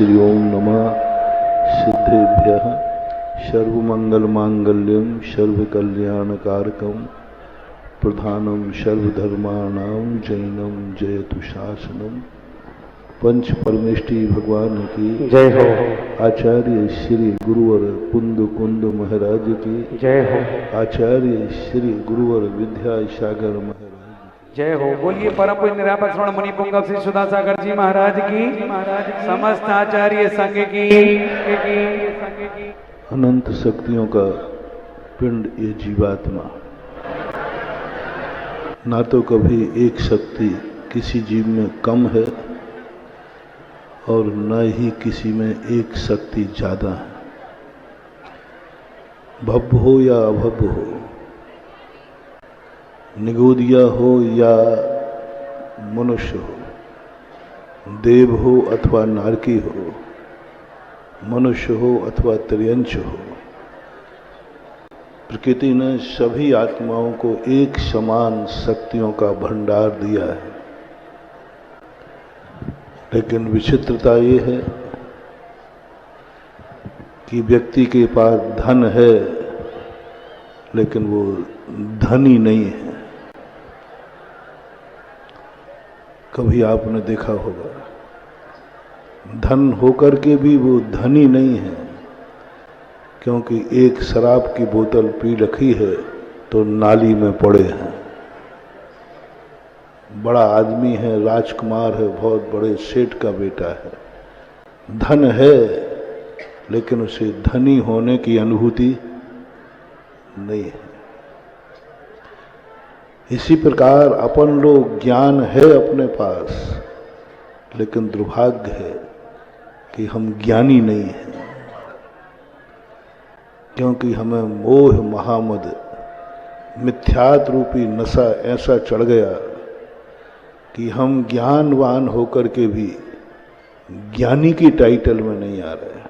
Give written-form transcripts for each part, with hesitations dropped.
श्री ओम नमः सिद्धेभ्यः सर्वमंगलमांगल्यं सर्वकल्याणकारकं प्रधानं सर्वधर्माणां जैनं जयतु शासनम। पंच परमेष्टि भगवान की जय हो। आचार्य श्री गुरुवर कुंद कुंद महाराज की जय हो। आचार्य श्री गुरुवर विद्यासागर महाराज जय हो। बोलिए परम पूज्य निरापद श्रवण मुनि पुंगव श्री सुधासागर जी महाराज की, समस्त आचार्य संघ की। अनंत शक्तियों का पिंड ये जीवात्मा, ना तो कभी एक शक्ति किसी जीव में कम है और न ही किसी में एक शक्ति ज्यादा है। भव्य हो या अभव्य हो, निगोदिया हो या मनुष्य हो, देव हो अथवा नारकी हो, मनुष्य हो अथवा त्रियंश हो, प्रकृति ने सभी आत्माओं को एक समान शक्तियों का भंडार दिया है। लेकिन विचित्रता ये है कि व्यक्ति के पास धन है लेकिन वो धनी नहीं है। कभी आपने देखा होगा, धन होकर के भी वो धनी नहीं है, क्योंकि एक शराब की बोतल पी रखी है तो नाली में पड़े हैं। बड़ा आदमी है, राजकुमार है, बहुत बड़े सेठ का बेटा है, धन है लेकिन उसे धनी होने की अनुभूति नहीं है। इसी प्रकार अपन लोग ज्ञान है अपने पास, लेकिन दुर्भाग्य है कि हम ज्ञानी नहीं हैं, क्योंकि हमें मोह महामद मिथ्यात रूपी नशा ऐसा चढ़ गया कि हम ज्ञानवान होकर के भी ज्ञानी की टाइटल में नहीं आ रहे।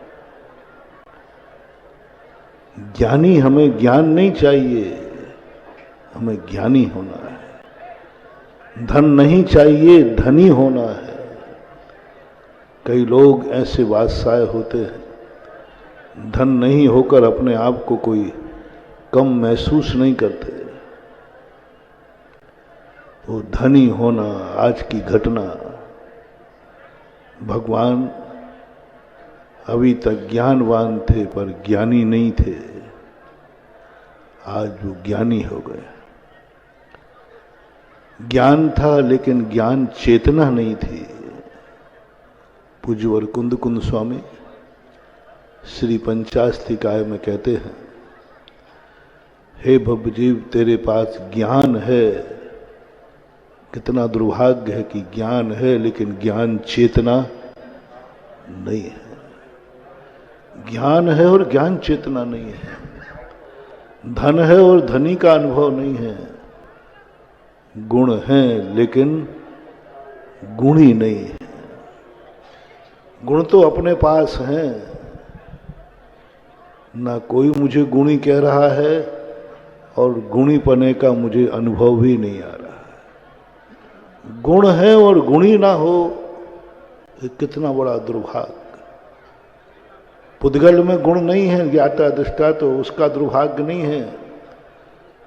ज्ञानी, हमें ज्ञान नहीं चाहिए, हमें ज्ञानी होना है। धन नहीं चाहिए, धनी होना है। कई लोग ऐसे बादशाह होते हैं, धन नहीं होकर अपने आप को कोई कम महसूस नहीं करते। वो धनी होना आज की घटना। भगवान अभी तक ज्ञानवान थे पर ज्ञानी नहीं थे, आज वो ज्ञानी हो गए। ज्ञान था लेकिन ज्ञान चेतना नहीं थी। पूज्यवर कुंद कुंद स्वामी श्री पंचास्तिकाय में कहते हैं, हे भव्य जीव, तेरे पास ज्ञान है। कितना दुर्भाग्य है कि ज्ञान है लेकिन ज्ञान चेतना नहीं है। ज्ञान है और ज्ञान चेतना नहीं है। धन है और धनी का अनुभव नहीं है। गुण हैं लेकिन गुणी नहीं है। गुण तो अपने पास हैं, ना कोई मुझे गुणी कह रहा है और गुणी पने का मुझे अनुभव भी नहीं आ रहा। गुण है और गुणी ना हो, ये कितना बड़ा दुर्भाग्य। पुद्गल में गुण नहीं है, ज्ञाता दृष्टा, तो उसका दुर्भाग्य नहीं है।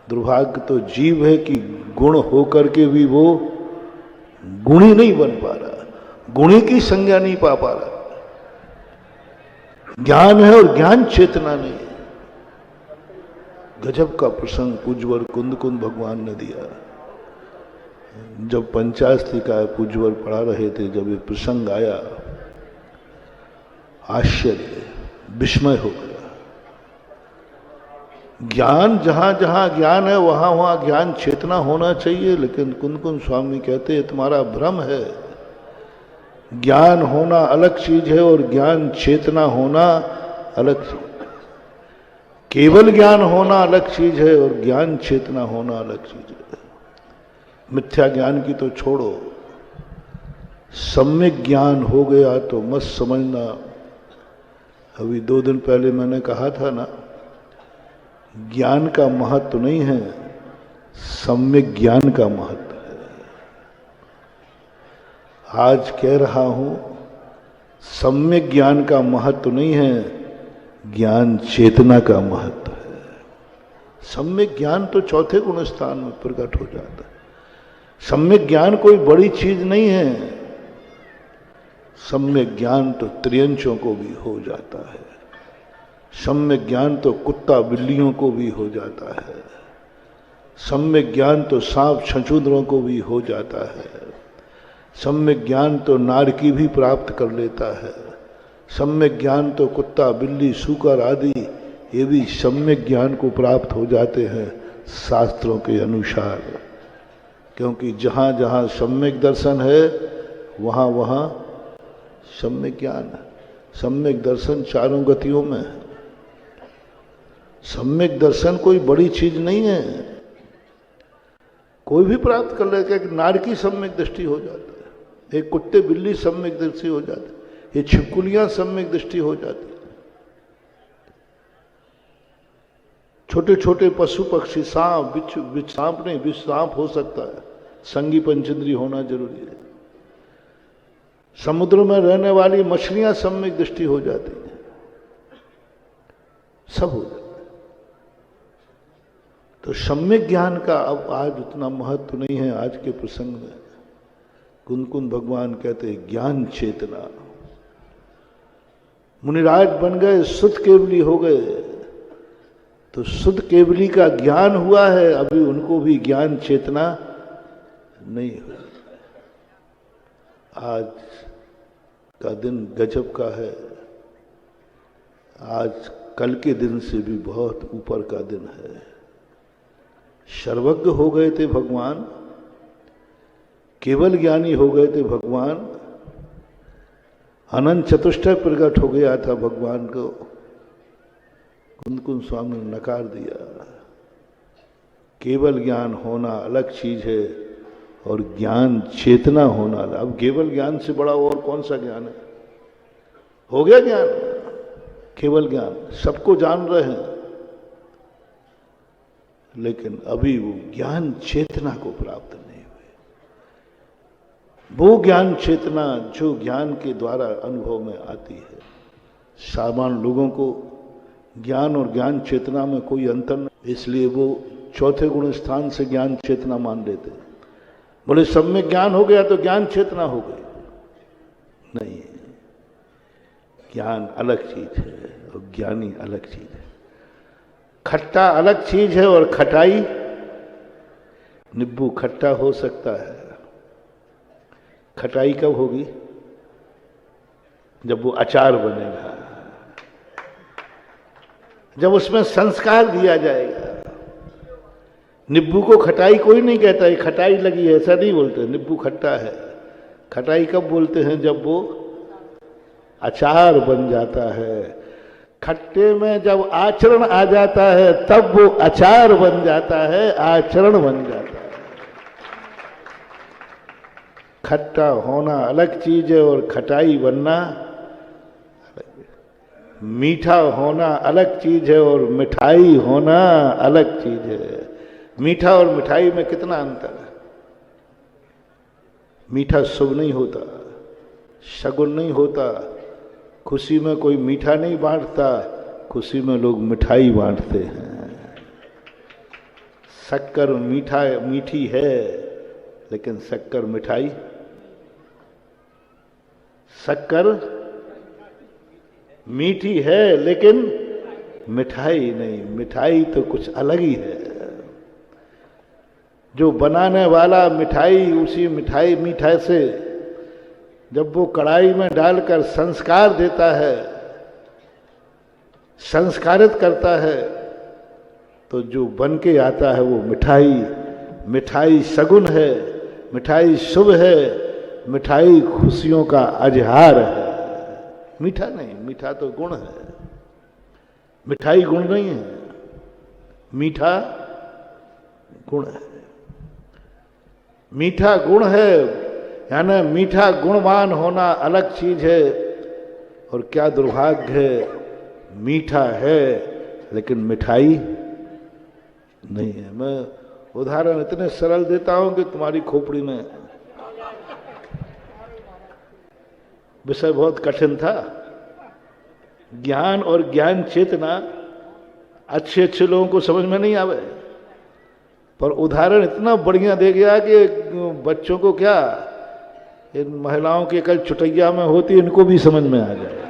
दुर्भाग्य तो जीव है कि गुण होकर के भी वो गुणी नहीं बन पा रहा, गुणी की संज्ञा नहीं पा रहा। ज्ञान है और ज्ञान चेतना नहीं है। गजब का प्रसंग पूज्यवर कुंद कुंद भगवान ने दिया। जब पंचास्तिकाय पूज्यवर पढ़ा रहे थे, जब ये प्रसंग आया, आश्चर्य, विस्मय हो गया। ज्ञान, जहां जहां ज्ञान है वहां वहां ज्ञान चेतना होना चाहिए, लेकिन कुंद कुंद स्वामी कहते हैं तुम्हारा भ्रम है। ज्ञान होना अलग चीज है और ज्ञान चेतना होना अलग चीज। केवल ज्ञान होना अलग चीज है और ज्ञान चेतना होना अलग चीज है। मिथ्या ज्ञान की तो छोड़ो, सम्यक ज्ञान हो गया तो मत समझना। अभी 2 दिन पहले मैंने कहा था ना, ज्ञान का महत्व नहीं है, सम्यक ज्ञान का महत्व है। आज कह रहा हूं, सम्यक ज्ञान का महत्व नहीं है, ज्ञान चेतना का महत्व है। सम्यक ज्ञान तो चौथे गुण स्थान में प्रकट हो जाता है। सम्यक ज्ञान कोई बड़ी चीज नहीं है। सम्यक ज्ञान तो त्रियंचों को भी हो जाता है। सम्यक ज्ञान तो कुत्ता बिल्लियों को भी हो जाता है। सम्यक ज्ञान तो सांप छछूंदरों को भी हो जाता है। सम्यक ज्ञान तो नारकी भी प्राप्त कर लेता है। सम्यक ज्ञान तो कुत्ता बिल्ली सूकर आदि ये भी सम्यक ज्ञान को प्राप्त हो जाते हैं शास्त्रों के अनुसार। क्योंकि जहाँ जहाँ सम्यक दर्शन है वहाँ वहाँ सम्यक ज्ञान है। सम्यक दर्शन चारों गतियों में है। सम्यक दर्शन कोई बड़ी चीज नहीं है, कोई भी प्राप्त कर लेगा। एक नारकी सम्यक दृष्टि हो जाता है, एक कुत्ते बिल्ली सम्यक दृष्टि हो जाती है, ये छिपकुलियां सम्यक दृष्टि हो जाती है। छोटे छोटे पशु पक्षी सांप बिच्छू, सांप नहीं विष सांप हो सकता है, संगी पंचेंद्रिय होना जरूरी है। समुद्र में रहने वाली मछलियां सम्यक दृष्टि हो जाती है, सब हो जाता है। तो सम्यक ज्ञान का अब आज उतना महत्व नहीं है। आज के प्रसंग में कुंदकुंद भगवान कहते हैं ज्ञान चेतना। मुनिराज बन गए, शुद्ध केवली हो गए, तो शुद्ध केवली का ज्ञान हुआ है, अभी उनको भी ज्ञान चेतना नहीं हुई। आज का दिन गजब का है। आज कल के दिन से भी बहुत ऊपर का दिन है। सर्वज्ञ हो गए थे भगवान, केवल ज्ञानी हो गए थे भगवान, अनंत चतुष्टय प्रकट हो गया था भगवान को। कुंदकुंद स्वामी ने नकार दिया। केवल ज्ञान होना अलग चीज है और ज्ञान चेतना होना। अब केवल ज्ञान से बड़ा और कौन सा ज्ञान है? हो गया ज्ञान, केवल ज्ञान, सबको जान रहे हैं, लेकिन अभी वो ज्ञान चेतना को प्राप्त नहीं हुए। वो ज्ञान चेतना जो ज्ञान के द्वारा अनुभव में आती है। सामान्य लोगों को ज्ञान और ज्ञान चेतना में कोई अंतर नहीं, इसलिए वो चौथे गुण स्थान से ज्ञान चेतना मान लेते हैं। बोले सब में ज्ञान हो गया तो ज्ञान चेतना हो गई। नहीं, ज्ञान अलग चीज है और ज्ञानी अलग चीज है। खट्टा अलग चीज है और खटाई, नींबू खट्टा हो सकता है, खटाई कब होगी? जब वो अचार बनेगा, जब उसमें संस्कार दिया जाएगा। नींबू को खटाई कोई नहीं कहता, ये खटाई लगी है, ऐसा नहीं बोलते। नींबू खट्टा है। खटाई कब बोलते हैं? जब वो अचार बन जाता है। खट्टे में जब आचरण आ जाता है तब वो अचार बन जाता है, आचरण बन जाता है। खट्टा होना अलग चीज है और खटाई बनना, मीठा होना अलग चीज है और मिठाई होना अलग चीज है। मीठा और मिठाई में कितना अंतर है? मीठा शुभ नहीं होता, शगुन नहीं होता। खुशी में कोई मीठा नहीं बांटता, खुशी में लोग मिठाई बांटते हैं। शक्कर मीठा मीठी है, लेकिन शक्कर मिठाई, शक्कर मीठी है लेकिन मिठाई नहीं। मिठाई तो कुछ अलग ही है। जो बनाने वाला मिठाई, उसी मिठाई से जब वो कढ़ाई में डालकर संस्कार देता है, संस्कारित करता है, तो जो बन के आता है वो मिठाई। मिठाई सगुन है, मिठाई शुभ है, मिठाई खुशियों का अजहार है। मीठा नहीं, मीठा तो गुण है, मिठाई गुण नहीं है, मीठा गुण है। मीठा गुण है, यानी मीठा गुणवान होना अलग चीज है। और क्या दुर्भाग्य है, मीठा है लेकिन मिठाई नहीं है। मैं उदाहरण इतने सरल देता हूं कि तुम्हारी खोपड़ी में विषय बहुत कठिन था। ज्ञान और ज्ञान चेतना अच्छे अच्छे लोगों को समझ में नहीं आवे, पर उदाहरण इतना बढ़िया दे गया कि बच्चों को क्या, इन महिलाओं की कल चुटैया में होती इनको भी समझ में आ जाए।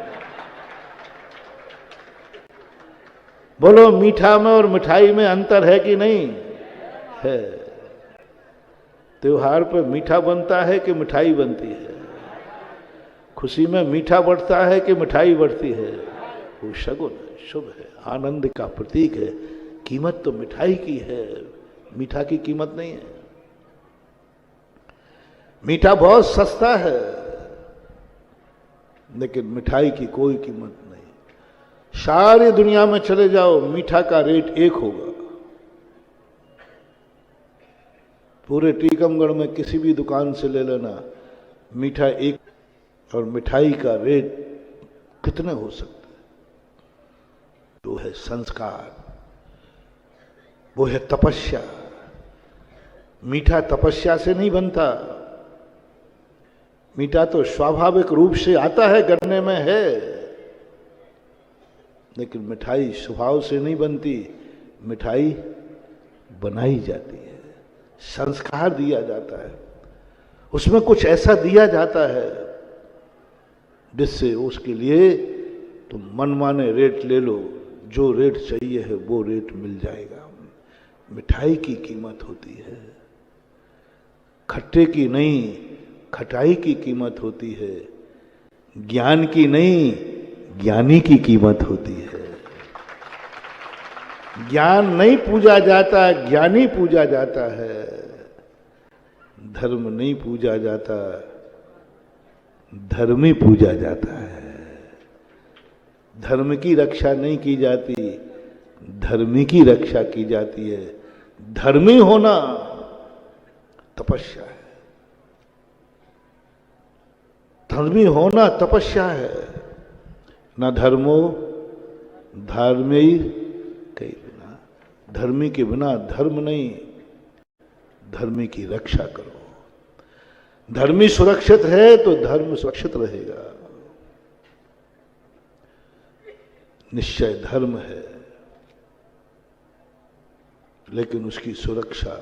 बोलो मीठा में और मिठाई में अंतर है कि नहीं है? त्योहार पर मीठा बनता है कि मिठाई बनती है? खुशी में मीठा बढ़ता है कि मिठाई बढ़ती है? वो शगुन है, शुभ है, आनंद का प्रतीक है। कीमत तो मिठाई की है, मीठा की कीमत नहीं है। मीठा बहुत सस्ता है, लेकिन मिठाई की कोई कीमत नहीं। सारी दुनिया में चले जाओ, मीठा का रेट एक होगा। पूरे टीकमगढ़ में किसी भी दुकान से ले लेना, मीठा एक, और मिठाई का रेट कितने हो सकते हैं? वो है संस्कार, वो है तपस्या। मीठा तपस्या से नहीं बनता। मीठा तो स्वाभाविक रूप से आता है, गन्ने में है, लेकिन मिठाई स्वभाव से नहीं बनती। मिठाई बनाई जाती है, संस्कार दिया जाता है, उसमें कुछ ऐसा दिया जाता है जिससे उसके लिए तुम मनमाने रेट ले लो, जो रेट चाहिए है वो रेट मिल जाएगा। मिठाई की कीमत होती है, खट्टे की नहीं, खटाई की कीमत होती है। ज्ञान की नहीं, ज्ञानी की कीमत होती है। ज्ञान नहीं पूजा जाता, ज्ञानी पूजा जाता है। धर्म नहीं पूजा जाता, धर्मी पूजा जाता है। धर्म की रक्षा नहीं की जाती, धर्मी की रक्षा की जाती है। धर्मी होना तपस्या है, धर्मी होना तपस्या है। न धर्मो धर्मेर कई बिना, धर्मी के बिना धर्म नहीं। धर्मी की रक्षा करो। धर्मी सुरक्षित है तो धर्म सुरक्षित रहेगा। निश्चय धर्म है, लेकिन उसकी सुरक्षा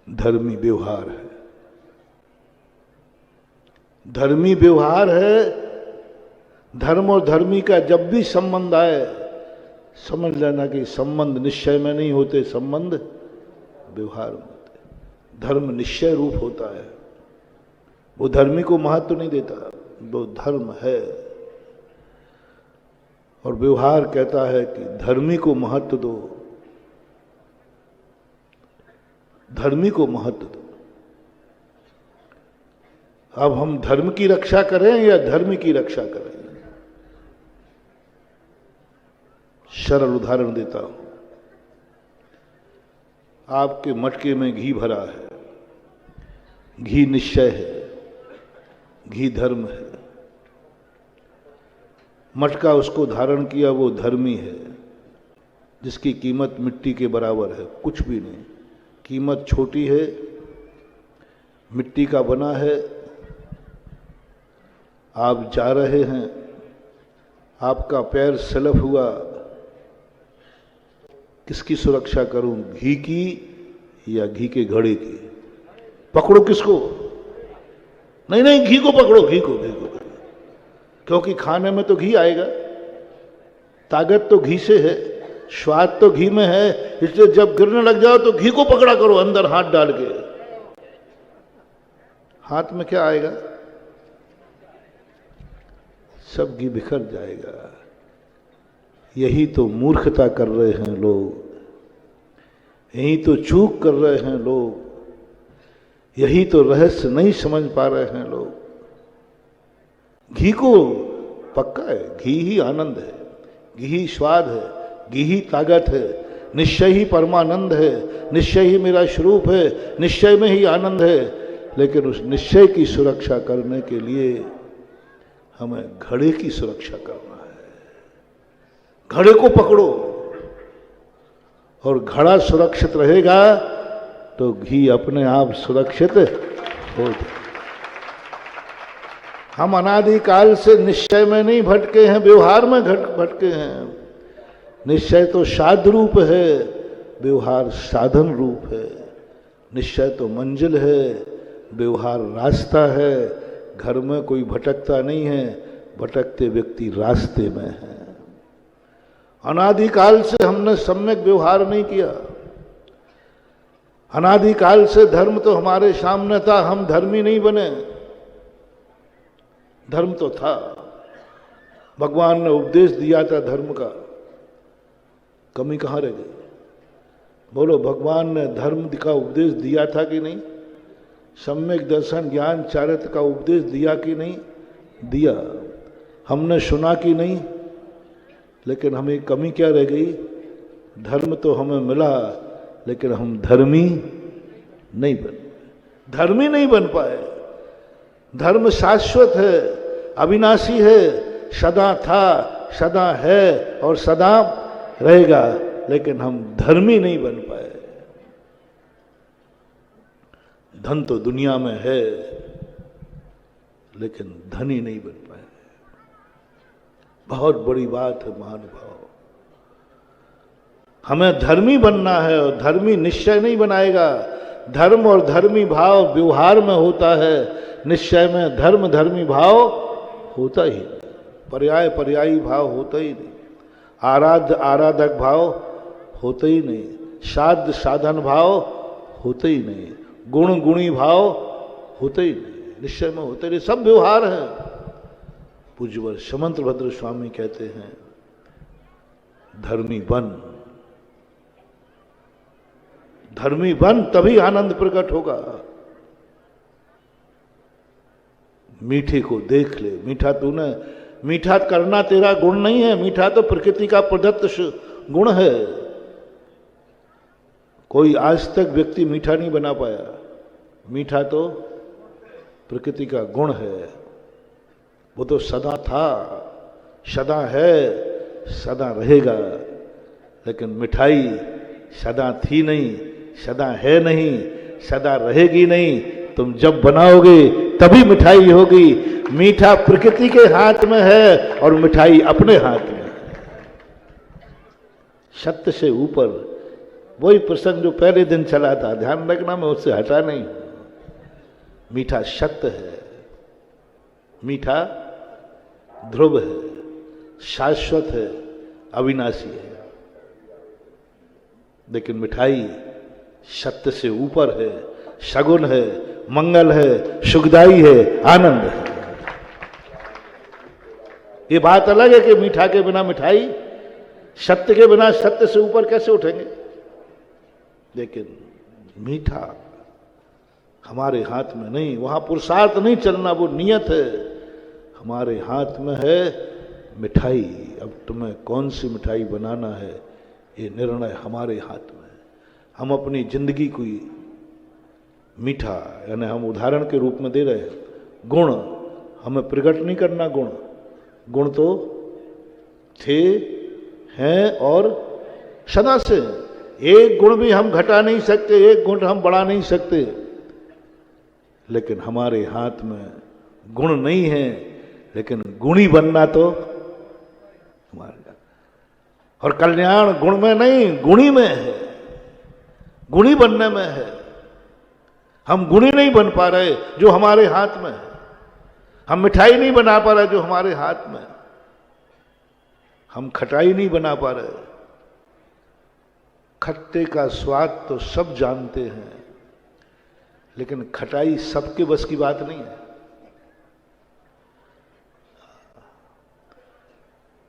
धर्मी व्यवहार है। धर्मी व्यवहार है। धर्म और धर्मी का जब भी संबंध आए, समझ लेना कि संबंध निश्चय में नहीं होते, संबंध व्यवहार में होते। धर्म निश्चय रूप होता है, वो धर्मी को महत्व नहीं देता, वो धर्म है। और व्यवहार कहता है कि धर्मी को महत्व दो, धर्मी को महत्व दो। अब हम धर्म की रक्षा करें या धर्म की रक्षा करें? सरल उदाहरण देता हूं। आपके मटके में घी भरा है, घी निश्चय है, घी धर्म है। मटका उसको धारण किया, वो धर्मी है, जिसकी कीमत मिट्टी के बराबर है, कुछ भी नहीं। कीमत छोटी है, मिट्टी का बना है। आप जा रहे हैं, आपका पैर स्लिप हुआ, किसकी सुरक्षा करूं, घी की या घी के घड़े की? पकड़ो किसको? नहीं नहीं, घी को पकड़ो, घी को, घी को, क्योंकि खाने में तो घी आएगा, ताकत तो घी से है, स्वाद तो घी में है। इसलिए जब गिरने लग जाओ तो घी को पकड़ा करो, अंदर हाथ डाल के। हाथ में क्या आएगा? सब घी बिखर जाएगा। यही तो मूर्खता कर रहे हैं लोग, यही तो चूक कर रहे हैं लोग, यही तो रहस्य नहीं समझ पा रहे हैं लोग। घी को पक्का है, घी ही आनंद है, घी ही स्वाद है, घी ही ताकत है, निश्चय ही परमानंद है, निश्चय ही मेरा स्वरूप है, निश्चय में ही आनंद है। लेकिन उस निश्चय की सुरक्षा करने के लिए हमें घड़े की सुरक्षा करना है। घड़े को पकड़ो, और घड़ा सुरक्षित रहेगा तो घी अपने आप सुरक्षित हो जाए। हम अनादिकाल से निश्चय में नहीं भटके हैं, व्यवहार में भटके हैं। निश्चय तो साध रूप है, व्यवहार साधन रूप है। निश्चय तो मंजिल है, व्यवहार रास्ता है। घर में कोई भटकता नहीं है, भटकते व्यक्ति रास्ते में है। अनादिकाल से हमने सम्यक व्यवहार नहीं किया। अनादिकाल से धर्म तो हमारे सामने था, हम धर्मी नहीं बने। धर्म तो था, भगवान ने उपदेश दिया था धर्म का, कमी कहाँ रह गई? बोलो, भगवान ने धर्म का उपदेश दिया था कि नहीं? सम्यक दर्शन ज्ञान चारित्र का उपदेश दिया कि नहीं? दिया। हमने सुना कि नहीं? लेकिन हमें कमी क्या रह गई? धर्म तो हमें मिला, लेकिन हम धर्मी नहीं बन पाए। धर्म शाश्वत है, अविनाशी है, सदा था, सदा है और सदा रहेगा, लेकिन हम धर्मी नहीं बन पाए। धन तो दुनिया में है, लेकिन धनी नहीं बन पाए। बहुत बड़ी बात है महानुभाव। हमें धर्मी बनना है, और धर्मी निश्चय नहीं बनाएगा। धर्म और धर्मी भाव व्यवहार में होता है, निश्चय में धर्म धर्मी भाव होता ही नहीं, पर्याय पर्यायी भाव होता ही नहीं, आराध्य आराधक भाव होता ही नहीं, साध साधन भाव होता ही नहीं, गुण गुणी भाव होता ही नहीं, निश्चय में होते नहीं, सब व्यवहार है। पूज्यवर समंत भद्र स्वामी कहते हैं, धर्मी बन तभी आनंद प्रकट होगा। मीठे को देख ले, मीठा करना तेरा गुण नहीं है, मीठा तो प्रकृति का प्रदत्त गुण है। कोई आज तक व्यक्ति मीठा नहीं बना पाया। मीठा तो प्रकृति का गुण है, वो तो सदा था, सदा है, सदा रहेगा। लेकिन मिठाई सदा थी नहीं, सदा है नहीं, सदा रहेगी नहीं। तुम जब बनाओगे तभी मिठाई होगी। मीठा प्रकृति के हाथ में है और मिठाई अपने हाथ में है। सत्य से ऊपर, वही प्रसंग जो पहले दिन चला था, ध्यान रखना, मैं उससे हटा नहीं। मीठा सत्य है, मीठा ध्रुव है, शाश्वत है, अविनाशी है। लेकिन मिठाई सत्य से ऊपर है, शगुन है, मंगल है, सुखदाई है, आनंद है। ये बात अलग है कि मीठा के बिना मिठाई, सत्य के बिना सत्य से ऊपर कैसे उठेंगे। लेकिन मीठा हमारे हाथ में नहीं, वहां पुरुषार्थ नहीं चलना, वो नियत है। हमारे हाथ में है मिठाई। अब तुम्हें कौन सी मिठाई बनाना है, ये निर्णय हमारे हाथ में है। हम अपनी जिंदगी को मीठा, यानी हम उदाहरण के रूप में दे रहे हैं, गुण हमें प्रकट नहीं करना। गुण तो थे, हैं और सदा से। एक गुण भी हम घटा नहीं सकते, एक गुण हम बढ़ा नहीं सकते। लेकिन हमारे हाथ में गुण नहीं है, लेकिन गुणी बनना तो हमारे। और कल्याण गुण में नहीं, गुणी में है, गुणी बनने में है। हम गुणी नहीं बन पा रहे जो हमारे हाथ में है। हम मिठाई नहीं बना पा रहे जो हमारे हाथ में है। हम खटाई नहीं बना पा रहे। खट्टे का स्वाद तो सब जानते हैं, लेकिन खटाई सबके बस की बात नहीं है।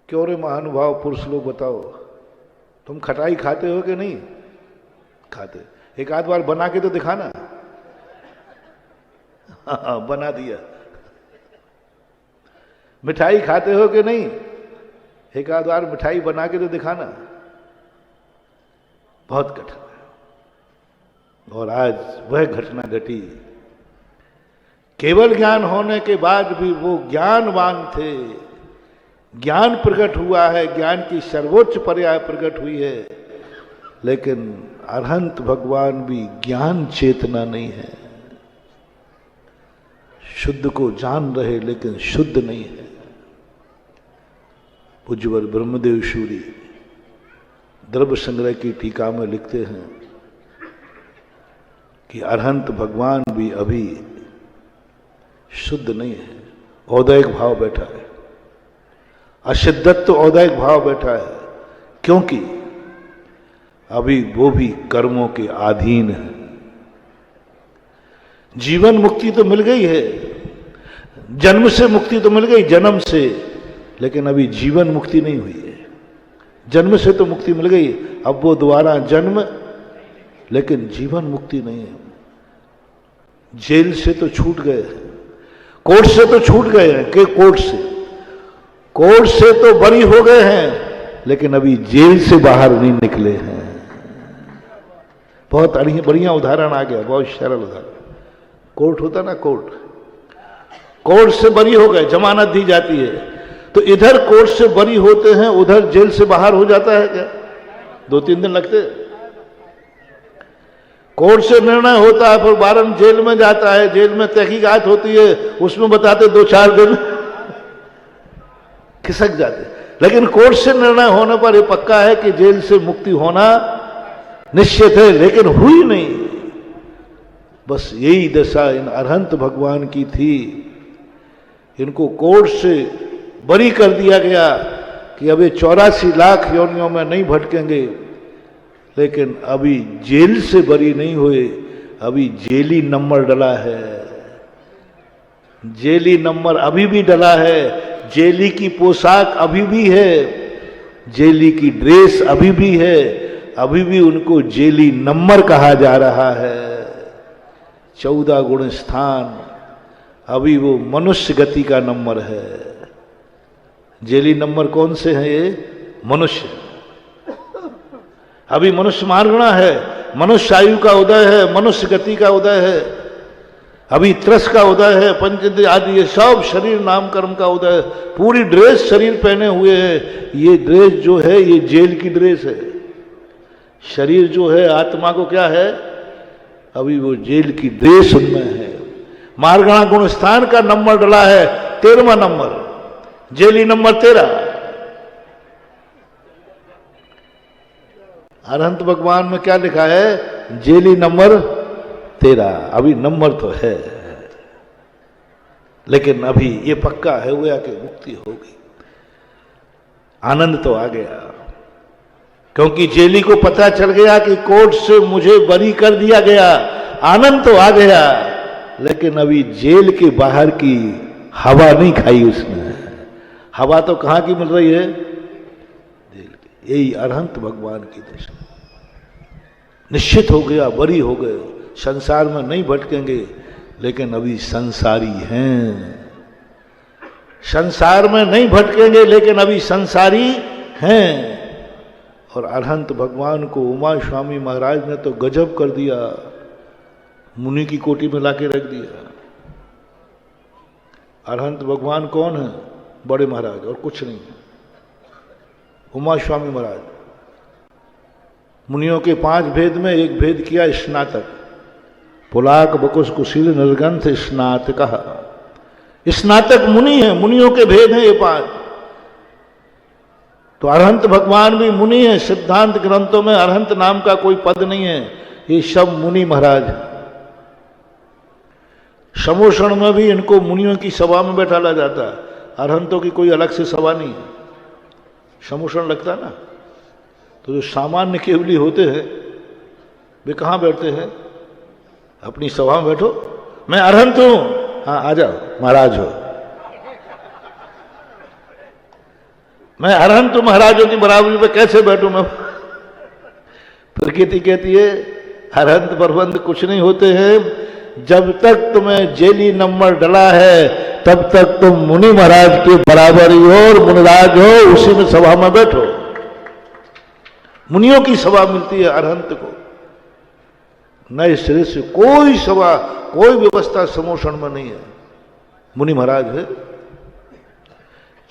क्यों रे महानुभाव पुरुष लोग, बताओ, तुम खटाई खाते हो कि नहीं खाते? एक आध बार बना के तो दिखाना। हाँ, बना दिया। मिठाई खाते हो कि नहीं? एक आध बार मिठाई बना के तो दिखाना। बहुत कठिन है। और आज वह घटना घटी। केवल ज्ञान होने के बाद भी वो ज्ञानवान थे। ज्ञान प्रकट हुआ है, ज्ञान की सर्वोच्च पर्याय प्रकट हुई है, लेकिन अरहंत भगवान भी ज्ञान चेतना नहीं है। शुद्ध को जान रहे लेकिन शुद्ध नहीं है। पूज्यवर ब्रह्मदेव सूरी द्रव्य संग्रह की टीका में लिखते हैं कि अरहंत भगवान भी अभी शुद्ध नहीं है, औदैक भाव बैठा है, असिद्धत्व औदैक भाव बैठा है, क्योंकि अभी वो भी कर्मों के अधीन है। जीवन मुक्ति तो मिल गई है, जन्म से मुक्ति तो मिल गई, जन्म से, लेकिन अभी जीवन मुक्ति नहीं हुई है। जन्म से तो मुक्ति मिल गई, अब वो दोबारा जन्म, लेकिन जीवन मुक्ति नहीं है। जेल से तो छूट गए हैं, कोर्ट से तो छूट गए हैं, के कोर्ट से तो बरी हो गए हैं, लेकिन अभी जेल से बाहर नहीं निकले हैं। बहुत बढ़िया उदाहरण आ गया, बहुत सरल उदाहरण। कोर्ट होता ना, कोर्ट से बरी हो गए, जमानत दी जाती है, तो इधर कोर्ट से बरी होते हैं, उधर जेल से बाहर हो जाता है क्या? 2-3 दिन लगते। कोर्ट से निर्णय होता है, फिर वारंट जेल में जाता है, जेल में तहकीकात होती है, उसमें बताते 2-4 दिन खिसक जाते। लेकिन कोर्ट से निर्णय होने पर यह पक्का है कि जेल से मुक्ति होना निश्चित है, लेकिन हुई नहीं। बस यही दशा इन अरहंत भगवान की थी। इनको कोर्ट से बरी कर दिया गया कि अब ये 84 लाख योनियों में नहीं भटकेंगे, लेकिन अभी जेल से बरी नहीं हुए, अभी जेली नंबर डला है, जेली नंबर अभी भी डला है, जेली की पोशाक अभी भी है, जेली की ड्रेस अभी भी है, अभी भी उनको जेली नंबर कहा जा रहा है। 14 गुण स्थान, अभी वो मनुष्य गति का नंबर है। जेली नंबर कौन से हैं? ये मनुष्य, अभी मनुष्य मार्गणा है, मनुष्य आयु का उदय है, मनुष्य गति का उदय है, अभी त्रस का उदय है, पंचेंद्रिय आदि ये सब शरीर नाम कर्म का उदय है। पूरी ड्रेस शरीर पहने हुए है, ये ड्रेस जो है ये जेल की ड्रेस है। शरीर जो है आत्मा को क्या है? अभी वो जेल की ड्रेस उनमें है। मार्गणा गुण स्थान का नंबर डला है, 13वां नंबर, जेली नंबर 13। अरहंत भगवान में क्या लिखा है? Jelly number 13। अभी नंबर तो है, लेकिन अभी ये पक्का है हुआ कि मुक्ति होगी। आनंद तो आ गया, क्योंकि जेली को पता चल गया कि कोर्ट से मुझे बरी कर दिया गया। आनंद तो आ गया, लेकिन अभी जेल के बाहर की हवा नहीं खाई उसने। हवा तो कहां की मिल रही है? जेल की। यही अरहंत भगवान की दशा। निश्चित हो गया, बरी हो गए, संसार में नहीं भटकेंगे, लेकिन अभी संसारी हैं। संसार में नहीं भटकेंगे, लेकिन अभी संसारी हैं। और अरहंत भगवान को उमा स्वामी महाराज ने तो गजब कर दिया, मुनि की कोटि में लाके रख दिया। अरहंत भगवान कौन है? बड़े महाराज, और कुछ नहीं। उमा स्वामी महाराज मुनियों के 5 भेद में एक भेद किया स्नातक। पुलाक बकुश कुशील निर्गंथ स्नातक। स्नातक मुनि है, मुनियों के भेद हैं ये 5। तो अरहंत भगवान भी मुनि है। सिद्धांत ग्रंथों में अरहंत नाम का कोई पद नहीं है, ये सब मुनि महाराज हैं। समोषण में भी इनको मुनियों की सभा में बैठाला जाता है, अरहंतों की कोई अलग से सभा नहीं है। समोषण लगता ना, तो जो सामान्य केवली होते हैं वे कहाँ बैठते हैं? अपनी सभा में बैठो, मैं अरहंत हूं, हाँ आ जाओ महाराज हो। मैं अरहंत हूं, महाराजों की बराबरी पे कैसे बैठूं मैं? प्रकृति कहती है अरहंत प्रबंध कुछ नहीं होते हैं। जब तक तुम्हें जेली नंबर डला है, तब तक तुम मुनि महाराज के बराबर ही हो और मुनिराज हो, उसी में सभा में बैठो। मुनियों की सभा मिलती है अरहंत को, नए सिरे से कोई सभा, कोई व्यवस्था समोषण में नहीं है। मुनि महाराज है।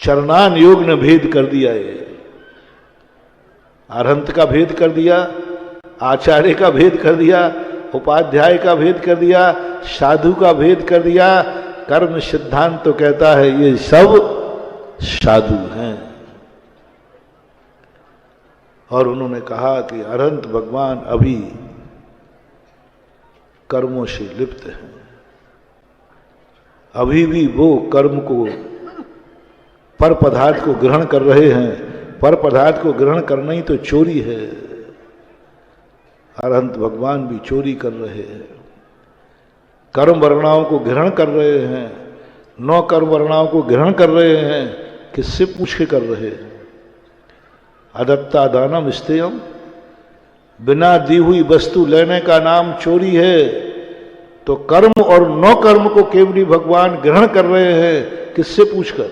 चरणान योग ने भेद कर दिया, ये अरहंत का भेद कर दिया, आचार्य का भेद कर दिया, उपाध्याय का भेद कर दिया, साधु का भेद कर दिया, कर्म सिद्धांत तो कहता है ये सब साधु हैं। और उन्होंने कहा कि अरहंत भगवान अभी कर्मों से लिप्त हैं, अभी भी वो कर्म को पर पदार्थ को ग्रहण कर रहे हैं। पर पदार्थ को ग्रहण करना ही तो चोरी है। अरहंत भगवान भी चोरी कर रहे हैं, कर्म वर्णाओं को ग्रहण कर रहे हैं, 9 कर्म वर्णाओं को ग्रहण कर रहे हैं। किससे पूछ के कर रहे हैं? अदत्ता दानम स्तेयम, बिना दी हुई वस्तु लेने का नाम चोरी है। तो कर्म और 9 कर्म को केवली भगवान ग्रहण कर रहे हैं। किससे पूछकर,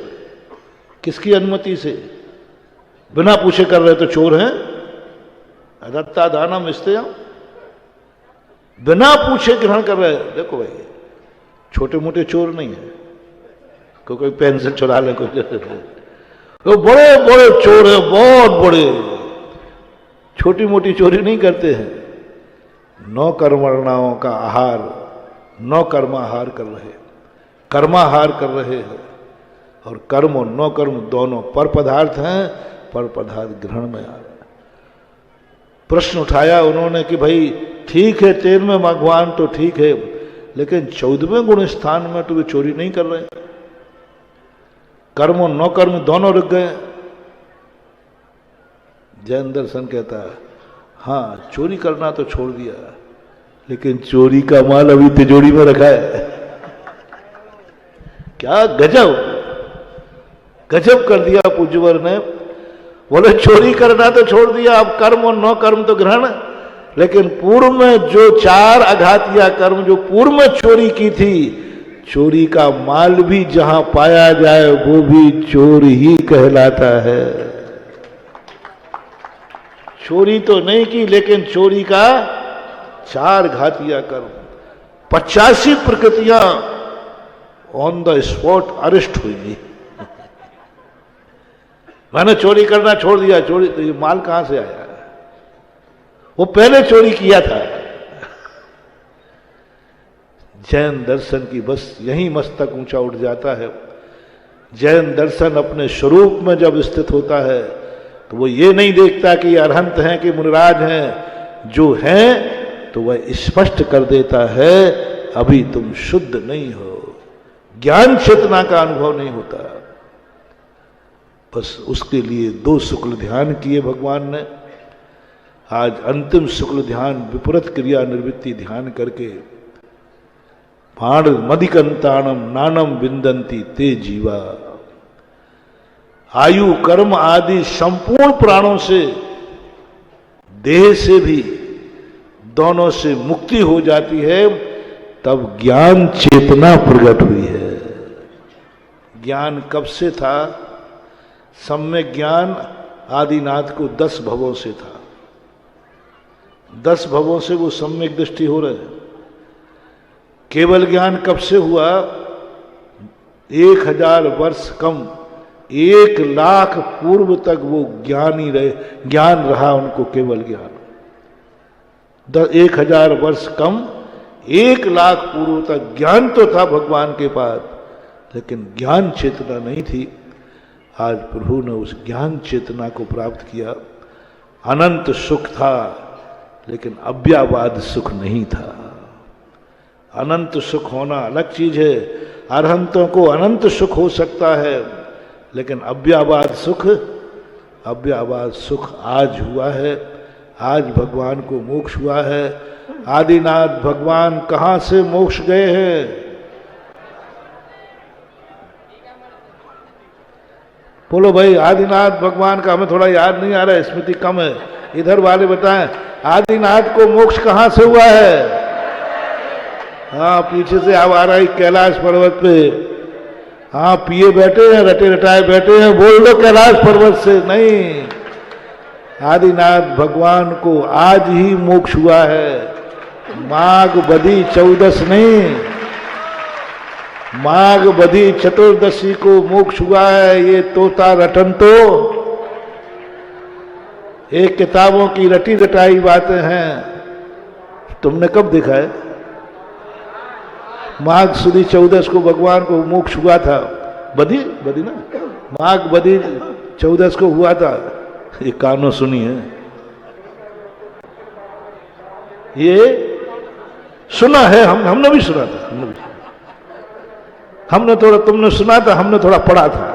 किसकी अनुमति से? बिना पूछे कर रहे तो चोर हैं। अदत्ता दानम स्तेयम, बिना पूछे ग्रहण कर रहे हैं। देखो भाई, छोटे मोटे चोर नहीं है, कोई पेंसिल चुरा ले, कोई तो बड़े बड़े चोर है, बहुत बड़े, छोटी मोटी चोरी नहीं करते हैं। 9 कर्मणाओं का आहार, 9 कर्माहार कर रहे, कर्माहार कर रहे हैं। और कर्म और 9 कर्म दोनों पर पदार्थ हैं, पर पदार्थ ग्रहण में आ रहे। प्रश्न उठाया उन्होंने कि भाई ठीक है 13वें भगवान तो ठीक है, लेकिन 14वें गुण स्थान में तो वे चोरी नहीं कर रहे। कर्म और 9 कर्म दोनों रुक गए। जैन दर्शन कहता है हाँ चोरी करना तो छोड़ दिया, लेकिन चोरी का माल अभी तिजोरी में रखा है। क्या गजब, गजब कर दिया पूज्यवर ने। बोले चोरी करना तो छोड़ दिया, अब कर्म और 9 कर्म तो ग्रहण, लेकिन पूर्व में जो 4 आघातिया कर्म जो पूर्व में चोरी की थी, चोरी का माल भी जहां पाया जाए वो भी चोर ही कहलाता है। चोरी तो नहीं की, लेकिन चोरी का 4 घातिया कर्म, 85 प्रकृतियां ऑन द स्पॉट अरेस्ट हुई। मैंने चोरी करना छोड़ दिया। चोरी तो ये माल कहां से आया? वो पहले चोरी किया था। जैन दर्शन की बस यही मस्तक ऊंचा उठ जाता है। जैन दर्शन अपने स्वरूप में जब स्थित होता है तो वो ये नहीं देखता कि अरहंत हैं कि मुनिराज हैं। जो हैं तो वह स्पष्ट कर देता है अभी तुम शुद्ध नहीं हो, ज्ञान चेतना का अनुभव नहीं होता। बस उसके लिए 2 शुक्ल ध्यान किए भगवान ने। आज अंतिम शुक्ल ध्यान विपरीत क्रिया निवृत्ति ध्यान करके भाण मदिकंताणम नानम विंदंती ते जीवा, आयु कर्म आदि संपूर्ण प्राणों से, देह से भी, दोनों से मुक्ति हो जाती है। तब ज्ञान चेतना प्रकट हुई है। ज्ञान कब से था? सम्यक ज्ञान आदिनाथ को 10 भवों से था। 10 भवों से वो सम्यक दृष्टि हो रहे हैं। केवल ज्ञान कब से हुआ? 1000 वर्ष कम, 1 लाख पूर्व तक वो ज्ञानी रहे, ज्ञान रहा उनको, केवल ज्ञान। 1000 वर्ष कम, 1 लाख पूर्व तक ज्ञान तो था भगवान के पास, लेकिन ज्ञान चेतना नहीं थी। आज प्रभु ने उस ज्ञान चेतना को प्राप्त किया। अनंत सुख था, लेकिन अव्यावाद सुख नहीं था। अनंत सुख होना अलग चीज है। अरहंतों को अनंत सुख हो सकता है, लेकिन अव्यावाद सुख आज हुआ है। आज भगवान को मोक्ष हुआ है। आदिनाथ भगवान कहां से मोक्ष गए हैं? बोलो भाई, आदिनाथ भगवान का हमें थोड़ा याद नहीं आ रहा है, स्मृति कम है। इधर वाले बताएं आदिनाथ को मोक्ष कहां से हुआ है? हाँ, पीछे से अब आ रहा है कैलाश पर्वत पे। हाँ, पिए बैठे हैं, रटे रटाए बैठे हैं, बोल दो कैलाश पर्वत से। नहीं, आदिनाथ भगवान को आज ही मोक्ष हुआ है। माघ बधी 14 नहीं, माघ बधी चतुर्दशी को मोक्ष हुआ है। ये तोता रटन तो एक किताबों की रटी रटाई बातें हैं। तुमने कब देखा है? माघ सुदी 14 को भगवान को मोक्ष हुआ था। बदी बदी ना, माघ बदी 14 को हुआ था। ये कानों सुनी है, ये सुना है, हमने भी सुना था, हमने थोड़ा, तुमने सुना था, हमने थोड़ा पढ़ा था।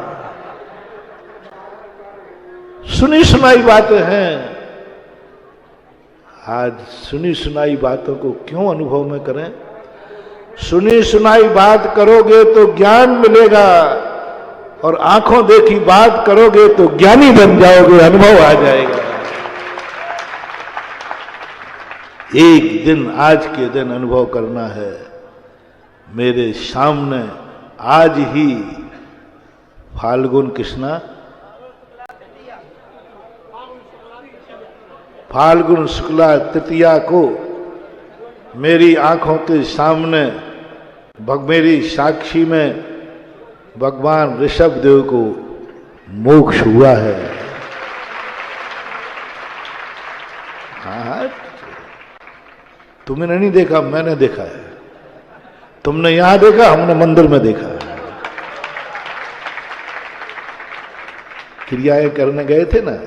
सुनी सुनाई बातें हैं। आज सुनी सुनाई बातों को क्यों अनुभव में करें? सुनी सुनाई बात करोगे तो ज्ञान मिलेगा, और आंखों देखी बात करोगे तो ज्ञानी बन जाओगे, अनुभव आ जाएगा। एक दिन, आज के दिन अनुभव करना है। मेरे सामने आज ही फाल्गुन कृष्णा, फाल्गुन शुक्ला तृतीया को मेरी आंखों के सामने मेरी साक्षी में भगवान ऋषभ देव को मोक्ष हुआ है। हाँ, तुमने नहीं देखा, मैंने देखा है। तुमने यहां देखा, हमने मंदिर में देखा है। क्रियाएं करने गए थे ना,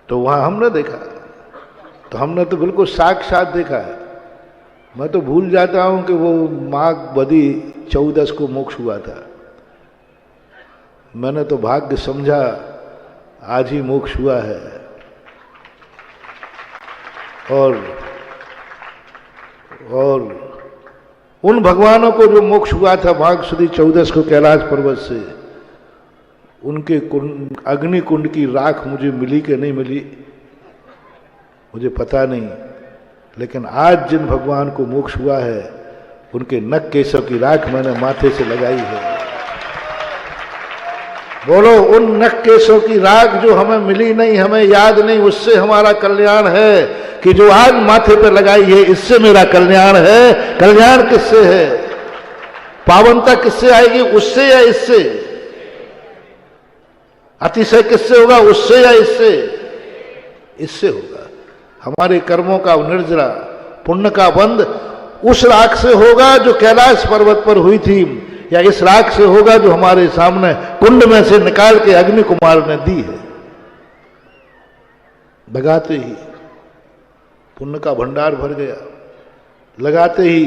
तो वहां हमने देखा, तो हमने तो बिल्कुल साक्षात देखा है। मैं तो भूल जाता हूं कि वो माघ बदी 14 को मोक्ष हुआ था। मैंने तो भाग्य समझा आज ही मोक्ष हुआ है। और उन भगवानों को जो मोक्ष हुआ था माघ सुदी 14 को कैलाश पर्वत से, उनके अग्नि कुंड की राख मुझे मिली कि नहीं मिली मुझे पता नहीं, लेकिन आज जिन भगवान को मोक्ष हुआ है उनके नख केशों की राख मैंने माथे से लगाई है। बोलो, उन नख केशों की राख जो हमें मिली नहीं, हमें याद नहीं, उससे हमारा कल्याण है कि जो आज माथे पर लगाई है, इससे मेरा कल्याण है। कल्याण किससे है? पावनता किससे आएगी? उससे या इससे? अतिशय किससे होगा? उससे या इससे? इससे होगा। हमारे कर्मों का निर्जरा, पुण्य का बंध उस राख से होगा जो कैलाश पर्वत पर हुई थी, या इस राख से होगा जो हमारे सामने कुंड में से निकाल के अग्नि कुमार ने दी है। लगाते ही पुण्य का भंडार भर गया, लगाते ही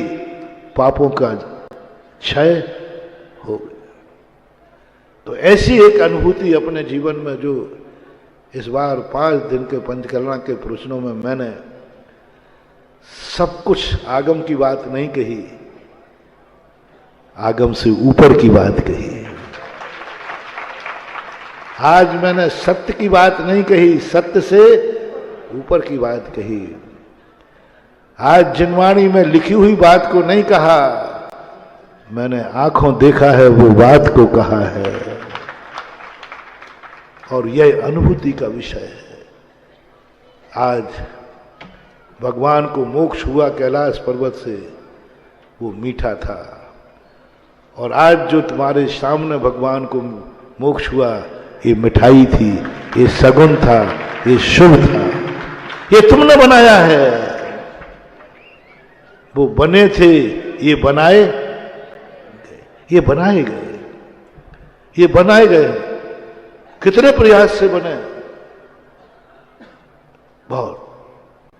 पापों का क्षय हो गया। तो ऐसी एक अनुभूति अपने जीवन में, जो इस बार 5 दिन के पंचकर्मा के प्रवचनों में मैंने सब कुछ आगम की बात नहीं कही, आगम से ऊपर की बात कही। आज मैंने सत्य की बात नहीं कही, सत्य से ऊपर की बात कही। आज जिनवाणी में लिखी हुई बात को नहीं कहा, मैंने आंखों देखा है वो बात को कहा है। और यह अनुभूति का विषय है। आज भगवान को मोक्ष हुआ कैलाश पर्वत से, वो मीठा था। और आज जो तुम्हारे सामने भगवान को मोक्ष हुआ, ये मिठाई थी, ये सगुन था, ये शुभ था। ये तुमने बनाया है। वो बने थे, ये बनाए, ये बनाए गए, ये बनाए गए। कितने प्रयास से बने? बहुत।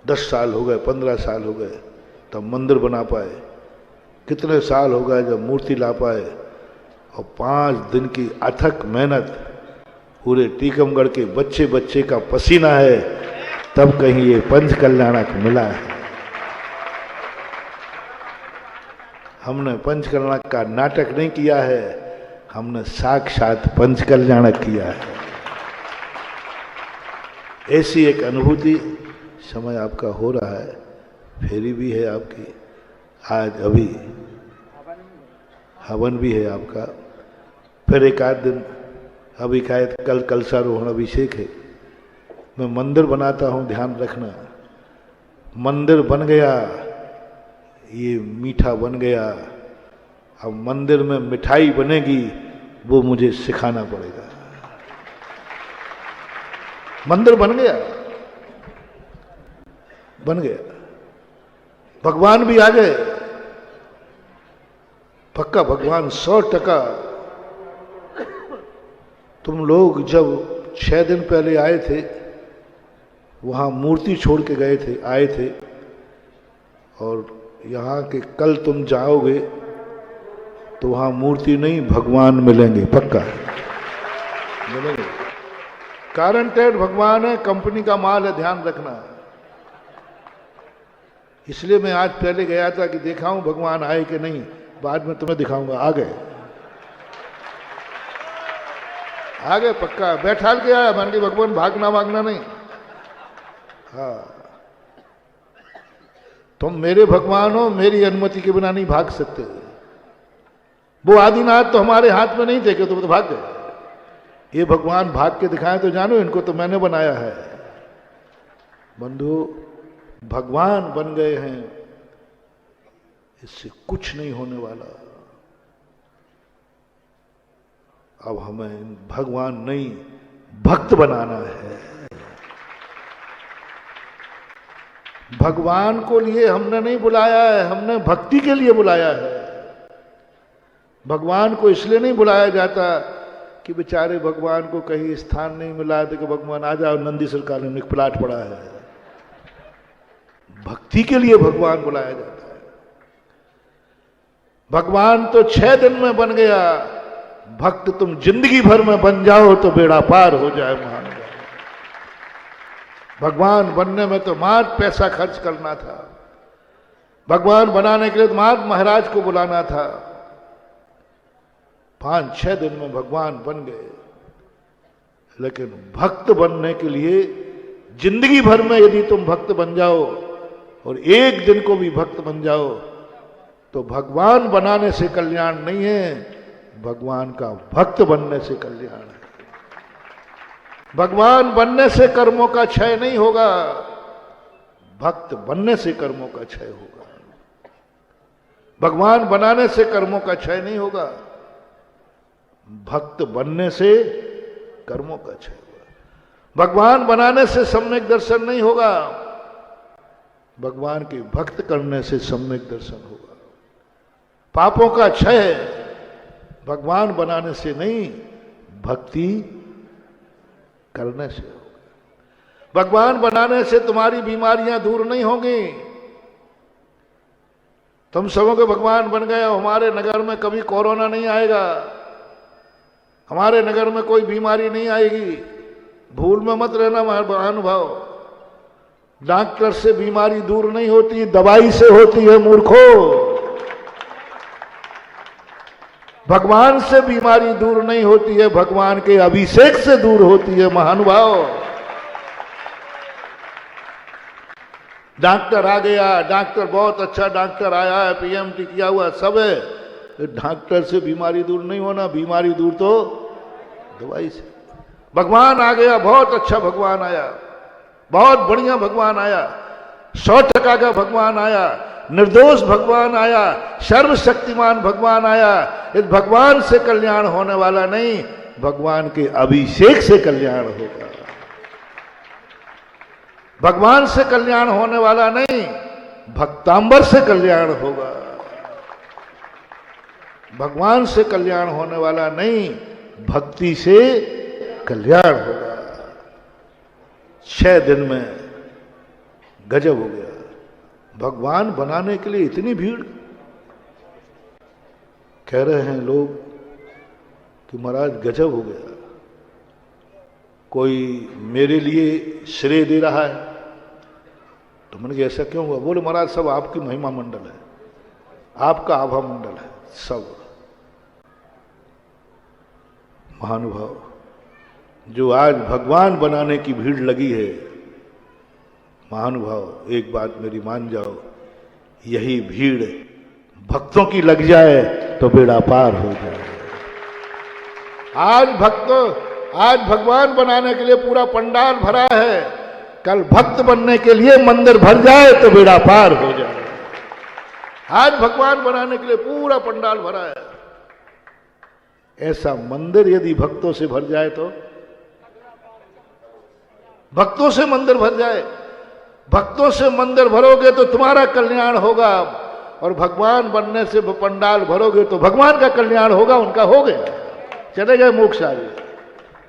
10 साल हो गए, 15 साल हो गए तब मंदिर बना पाए। कितने साल हो गए जब मूर्ति ला पाए। और 5 दिन की अथक मेहनत, पूरे टीकमगढ़ के बच्चे बच्चे का पसीना है, तब कहीं ये पंच कल्याणक मिला है। हमने पंच कल्याणक का नाटक नहीं किया है, हमने साक्षात पंच कल्याणक किया है। ऐसी एक अनुभूति। समय आपका हो रहा है, फेरी भी है आपकी, आज अभी हवन भी है आपका, फिर एक आध दिन अभी कल कलशारोहण अभिषेक है। मैं मंदिर बनाता हूँ, ध्यान रखना। मंदिर बन गया, ये मीठा बन गया। अब मंदिर में मिठाई बनेगी, वो मुझे सिखाना पड़ेगा। मंदिर बन गया, बन गया। भगवान भी आ गए, पक्का भगवान 100%। तुम लोग जब 6 दिन पहले आए थे, वहाँ मूर्ति छोड़ के गए थे, आए थे, और यहाँ के कल तुम जाओगे तो वहाँ मूर्ति नहीं भगवान मिलेंगे, पक्का मिलेंगे। गारंटेड भगवान है, कंपनी का माल है, ध्यान रखना। इसलिए मैं आज पहले गया था कि दिखाऊं भगवान आए कि नहीं, बाद में तुम्हें दिखाऊंगा। आ गए पक्का, बैठा के आया, मान के भगवान भागना भागना नहीं। हाँ, तुम मेरे भगवान हो, मेरी अनुमति के बिना नहीं भाग सकते। वो आदिनाथ तो हमारे हाथ में नहीं थे कि तुम तो भाग गए। ये भगवान भाग के दिखाए तो जानो, इनको तो मैंने बनाया है। बंधु, भगवान बन गए हैं, इससे कुछ नहीं होने वाला। अब हमें भगवान नहीं, भक्त बनाना है। भगवान को लिए हमने नहीं बुलाया है, हमने भक्ति के लिए बुलाया है। भगवान को इसलिए नहीं बुलाया जाता कि बेचारे भगवान को कहीं स्थान नहीं मिला है तो कि भगवान आ जाओ, नंदीसर कॉलोनी में एक प्लाट पड़ा है। भक्ति के लिए भगवान बुलाया जाता है। भगवान तो 6 दिन में बन गया, भक्त तुम जिंदगी भर में बन जाओ तो बेड़ा पार हो जाए। महान भगवान बनने में तो मात्र पैसा खर्च करना था, भगवान बनाने के लिए तो मात्र महाराज को बुलाना था। 5-6 दिन में भगवान बन गए। लेकिन भक्त बनने के लिए जिंदगी भर में यदि तुम भक्त बन जाओ और एक दिन को भी भक्त बन जाओ तो भगवान बनाने से कल्याण नहीं है, भगवान का भक्त बनने से कल्याण है। भगवान बनने से कर्मों का क्षय नहीं होगा, भक्त बनने से कर्मों का क्षय होगा। भगवान बनाने से कर्मों का क्षय नहीं होगा, भक्त बनने से कर्मों का क्षय होगा। भगवान बनाने से सम्यक दर्शन नहीं होगा, भगवान के भक्त करने से सम्यक दर्शन होगा। पापों का क्षय भगवान बनाने से नहीं, भक्ति करने से होगा। भगवान बनाने से तुम्हारी बीमारियां दूर नहीं होंगी। तुम सबों के भगवान बन गए, हमारे नगर में कभी कोरोना नहीं आएगा, हमारे नगर में कोई बीमारी नहीं आएगी। भूल में मत रहना महानुभाव, डॉक्टर से बीमारी दूर नहीं होती, दवाई से होती है मूर्खों। भगवान से बीमारी दूर नहीं होती है, भगवान के अभिषेक से दूर होती है महानुभाव। डॉक्टर आ गया, डॉक्टर बहुत अच्छा डॉक्टर आया है, पीएमटी किया हुआ सब है, डॉक्टर से बीमारी दूर नहीं होना, बीमारी दूर तो दवाई से। भगवान आ गया, बहुत अच्छा भगवान आया, बहुत बढ़िया भगवान आया, 100% का भगवान आया, निर्दोष भगवान आया, सर्वशक्तिमान भगवान आया। इस भगवान से कल्याण होने वाला नहीं, भगवान के अभिषेक से कल्याण होगा। भगवान से कल्याण होने वाला नहीं, भक्तांबर से कल्याण होगा। भगवान से कल्याण होने वाला नहीं, भक्ति से कल्याण होगा। 6 दिन में गजब हो गया। भगवान बनाने के लिए इतनी भीड़। कह रहे हैं लोग कि महाराज गजब हो गया, कोई मेरे लिए श्रेय दे रहा है। तो मैंने कहा ऐसा क्यों हुआ? बोले महाराज सब आपकी महिमा मंडल है, आपका आभा मंडल है सब। महानुभाव, जो आज भगवान बनाने की भीड़ लगी है, महानुभाव एक बात मेरी मान जाओ, यही भीड़ भक्तों की लग जाए तो बेड़ा पार हो जाए। आज भगवान बनाने के लिए पूरा पंडाल भरा है, कल भक्त बनने के लिए मंदिर भर जाए तो बेड़ा पार हो जाए। आज भगवान बनाने के लिए पूरा पंडाल भरा है, ऐसा मंदिर यदि भक्तों से भर जाए तो, भक्तों से मंदिर भर जाए, भक्तों से मंदिर भरोगे तो तुम्हारा कल्याण होगा। और भगवान बनने से पंडाल भरोगे तो भगवान का कल्याण होगा। उनका हो गया, चले गए मोक्ष आगे,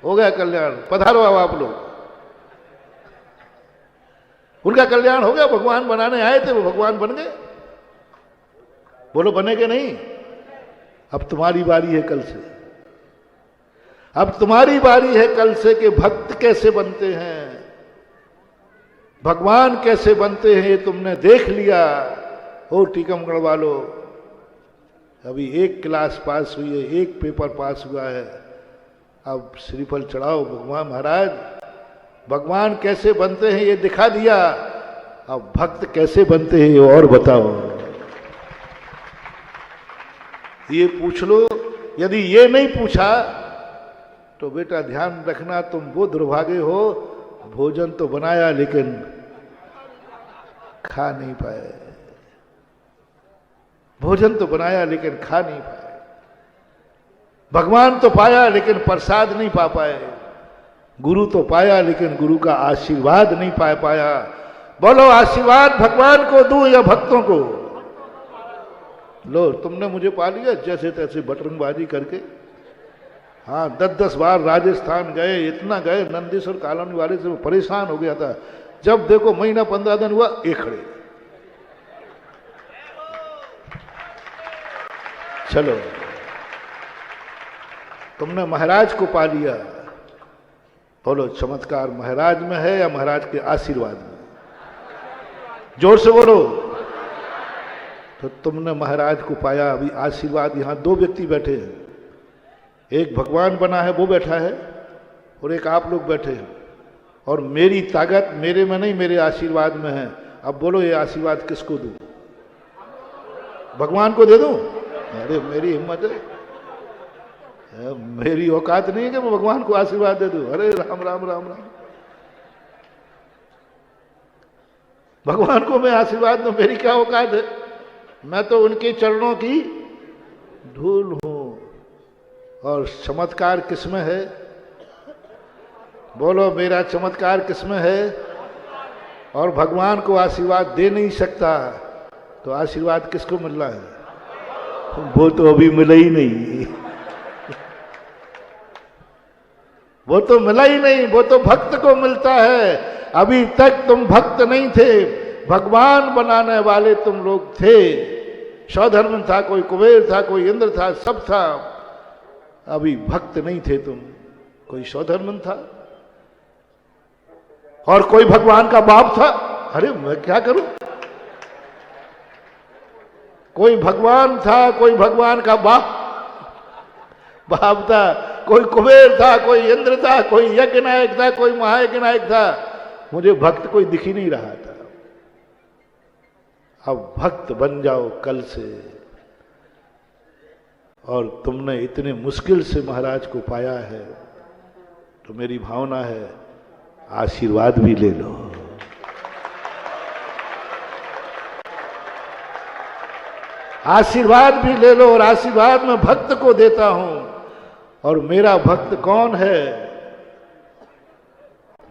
हो गया कल्याण। पधारो अब आप लोग, उनका कल्याण हो गया। भगवान बनाने आए थे, वो भगवान बन गए। बोलो बने के नहीं? अब तुम्हारी बारी है कल से, अब तुम्हारी बारी है कल से कि भक्त कैसे बनते हैं, भगवान कैसे बनते हैं, ये तुमने देख लिया। हो टीकमगढ़ वालों, अभी एक क्लास पास हुई है, एक पेपर पास हुआ है, अब श्रीफल चढ़ाओ भगवान महाराज। भगवान कैसे बनते हैं ये दिखा दिया, अब भक्त कैसे बनते हैं ये और बताओ। ये पूछ लो। यदि ये नहीं पूछा तो बेटा ध्यान रखना, तुम वो दुर्भागे हो, भोजन तो बनाया लेकिन खा नहीं पाए। भोजन तो बनाया लेकिन खा नहीं पाए। भगवान तो पाया लेकिन प्रसाद नहीं पा पाए। गुरु तो पाया लेकिन गुरु का आशीर्वाद नहीं पा पाया। बोलो आशीर्वाद भगवान को दूं या भक्तों को? लो तुमने मुझे पा लिया जैसे तैसे बटरंगबाजी करके। हाँ 10-10 बार राजस्थान गए, इतना गए, नंदीश्वर कॉलोनी वाले से परेशान हो गया था। जब देखो महीना 15 दिन हुआ, एक खड़े। चलो तुमने महाराज को पा लिया। बोलो चमत्कार महाराज में है या महाराज के आशीर्वाद में? जोर से बोलो। तो तुमने महाराज को पाया, अभी आशीर्वाद। यहां 2 व्यक्ति बैठे हैं, एक भगवान बना है वो बैठा है और एक आप लोग बैठे हैं। और मेरी ताकत मेरे में नहीं, मेरे आशीर्वाद में है। अब बोलो ये आशीर्वाद किसको दूं? भगवान को दे दूं? अरे मेरी हिम्मत है, मेरी औकात नहीं है कि मैं भगवान को आशीर्वाद दे दूं। अरे राम राम राम राम। भगवान को मैं आशीर्वाद दूं, मेरी क्या औकात है? मैं तो उनके चरणों की धूल हूं। और चमत्कार किसमें है? बोलो मेरा चमत्कार किसमें है? और भगवान को आशीर्वाद दे नहीं सकता तो आशीर्वाद किसको मिल रहा है? वो तो अभी मिला ही नहीं। वो तो मिला ही नहीं, वो तो भक्त को मिलता है। अभी तक तुम भक्त नहीं थे, भगवान बनाने वाले तुम लोग थे। सौधर्म था, कोई कुबेर था, कोई इंद्र था, सब था। अभी भक्त नहीं थे तुम। कोई सौधर्म था और कोई भगवान का बाप था। अरे मैं क्या करूं? कोई भगवान था, कोई भगवान का बाप था, कोई कुबेर था, कोई इंद्र था, कोई यज्ञ नायक था, कोई महायज्ञ नायक था। मुझे भक्त कोई दिख ही नहीं रहा था। अब भक्त बन जाओ कल से। और तुमने इतने मुश्किल से महाराज को पाया है तो मेरी भावना है आशीर्वाद भी ले लो। आशीर्वाद भी ले लो। और आशीर्वाद मैं भक्त को देता हूं। और मेरा भक्त कौन है?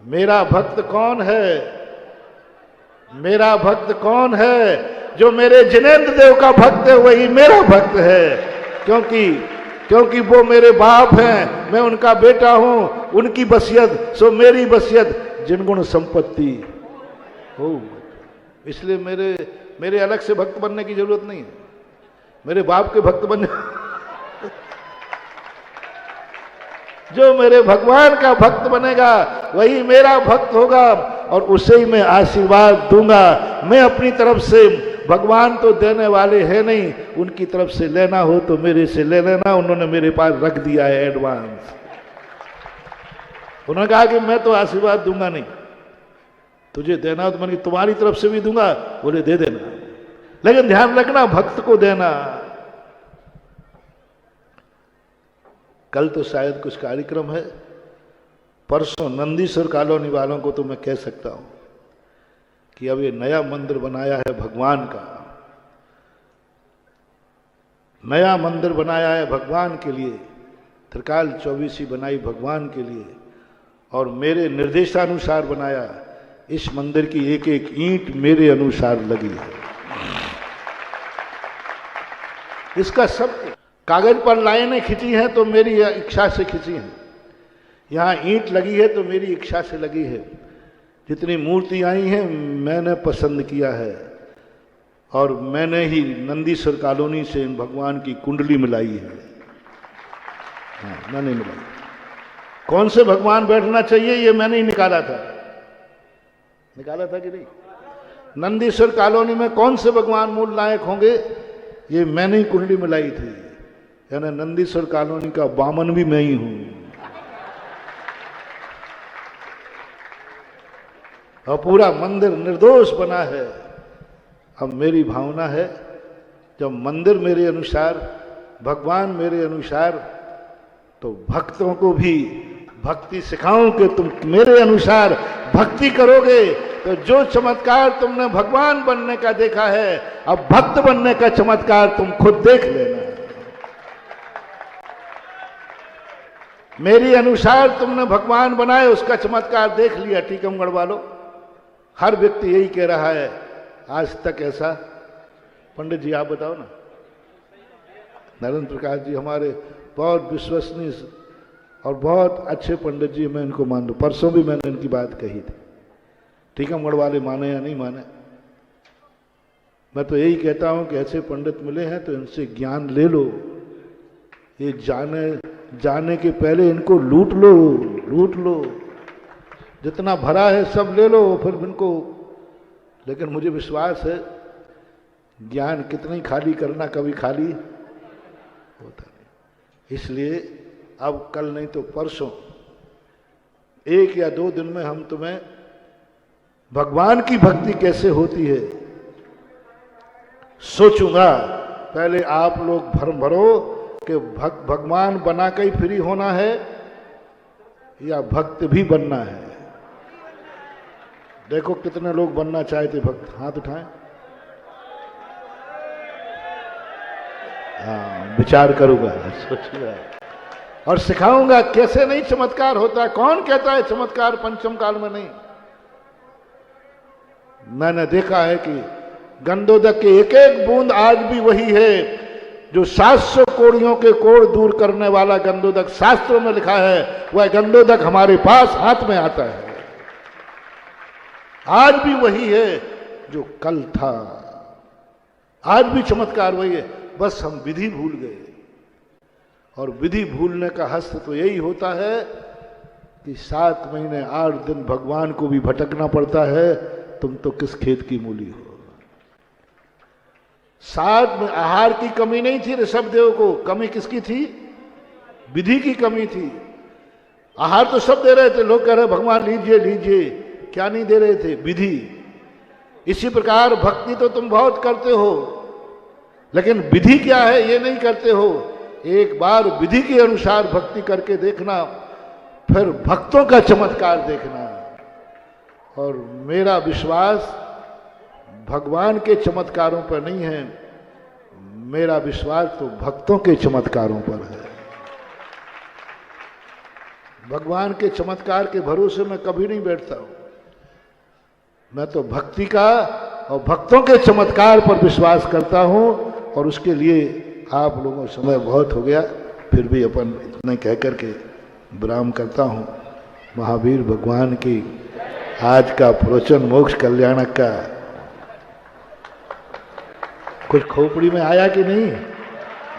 मेरा भक्त कौन है? मेरा भक्त कौन है? जो मेरे जिनेंद्र देव का भक्त है वही मेरा भक्त है। क्योंकि वो मेरे बाप हैं, मैं उनका बेटा हूं। उनकी बसियत सो मेरी बसियत, जिनगुण संपत्ति हो। इसलिए मेरे अलग से भक्त बनने की जरूरत नहीं है। मेरे बाप के भक्त बनने जो मेरे भगवान का भक्त बनेगा वही मेरा भक्त होगा और उसे ही मैं आशीर्वाद दूंगा। मैं अपनी तरफ से, भगवान तो देने वाले हैं नहीं, उनकी तरफ से लेना हो तो मेरे से ले लेना। उन्होंने मेरे पास रख दिया है एडवांस। उन्होंने कहा कि मैं तो आशीर्वाद दूंगा नहीं, तुझे देना हो तो मैंने तुम्हारी तरफ से भी दूंगा। बोले दे देना, लेकिन ध्यान रखना भक्त को देना। कल तो शायद कुछ कार्यक्रम है, परसों नंदीश्वर कॉलोनी वालों को तो मैं कह सकता हूं कि अब ये नया मंदिर बनाया है भगवान का। नया मंदिर बनाया है भगवान के लिए। त्रिकाल चौबीसी बनाई भगवान के लिए और मेरे निर्देशानुसार बनाया। इस मंदिर की एक एक ईंट मेरे अनुसार लगी है। इसका सब कागज पर लाइनें खींची हैं तो मेरी इच्छा से खींची हैं, यहाँ ईंट लगी है तो मेरी इच्छा से लगी है, जितनी मूर्ति आई हैं मैंने पसंद किया है, और मैंने ही नंदीसर कॉलोनी से इन भगवान की कुंडली मिलाई है। हाँ, मैंने मिलाई। कौन से भगवान बैठना चाहिए ये मैंने ही निकाला था कि नहीं? नंदीसर कॉलोनी में कौन से भगवान मूल नायक होंगे ये मैंने ही कुंडली मिलाई थी, यानी नंदीसर कॉलोनी का बामन भी मैं ही हूं। और पूरा मंदिर निर्दोष बना है। अब मेरी भावना है जब मंदिर मेरे अनुसार, भगवान मेरे अनुसार, तो भक्तों को भी भक्ति सिखाऊं कि तुम मेरे अनुसार भक्ति करोगे तो जो चमत्कार तुमने भगवान बनने का देखा है, अब भक्त बनने का चमत्कार तुम खुद देख लेना। मेरी अनुसार तुमने भगवान बनाए, उसका चमत्कार देख लिया टीकमगढ़ वालों। हर व्यक्ति यही कह रहा है आज तक ऐसा। पंडित जी आप बताओ ना। नरेंद्र प्रकाश जी हमारे बहुत विश्वसनीय और बहुत अच्छे पंडित जी, मैं इनको मान लूँ। परसों भी मैंने इनकी बात कही थी, टीकमगढ़ वाले माने या नहीं माने, मैं तो यही कहता हूं कि ऐसे पंडित मिले हैं तो इनसे ज्ञान ले लो। ये जाने के पहले इनको लूट लो, जितना भरा है सब ले लो, फिर इनको। लेकिन मुझे विश्वास है ज्ञान कितना ही खाली करना, कभी खाली होता नहीं। इसलिए अब कल नहीं तो परसों 1 या 2 दिन में हम तुम्हें भगवान की भक्ति कैसे होती है सोचूंगा। पहले आप लोग भरम भरो कि भगवान बना के ही फ्री होना है या भक्त भी बनना है। देखो कितने लोग बनना चाहते भक्त, हाथ उठाएं। हाँ, विचार करूंगा, सोचूंगा और सिखाऊंगा कैसे नहीं चमत्कार होता। कौन कहता है चमत्कार पंचम काल में नहीं? मैंने देखा है कि गंधोदक के एक एक बूंद आज भी वही है जो 700 कोड़ियों के कोड़ दूर करने वाला गंधोदक शास्त्रों में लिखा है। वह गंधोदक हमारे पास हाथ में आता है, आज भी वही है जो कल था। आज भी चमत्कार वही है, बस हम विधि भूल गए। और विधि भूलने का हस्त तो यही होता है कि 7 महीने 8 दिन भगवान को भी भटकना पड़ता है। तुम तो किस खेत की मूली हो। 7 में आहार की कमी नहीं थी ऋषभदेव को, कमी किसकी थी? विधि की कमी थी। आहार तो सब दे रहे थे, लोग कह रहे भगवान लीजिए लीजिए, क्या नहीं दे रहे थे? विधि। इसी प्रकार भक्ति तो तुम बहुत करते हो, लेकिन विधि क्या है ये नहीं करते हो। एक बार विधि के अनुसार भक्ति करके देखना, फिर भक्तों का चमत्कार देखना। और मेरा विश्वास भगवान के चमत्कारों पर नहीं है, मेरा विश्वास तो भक्तों के चमत्कारों पर है। भगवान के चमत्कार के भरोसे मैं कभी नहीं बैठता हूं। मैं तो भक्ति का और भक्तों के चमत्कार पर विश्वास करता हूं। और उसके लिए आप लोगों समय बहुत हो गया, फिर भी अपन इतने कह करके विराम करता हूं। महावीर भगवान की आज का प्रवचन मोक्ष कल्याणक का कुछ खोपड़ी में आया कि नहीं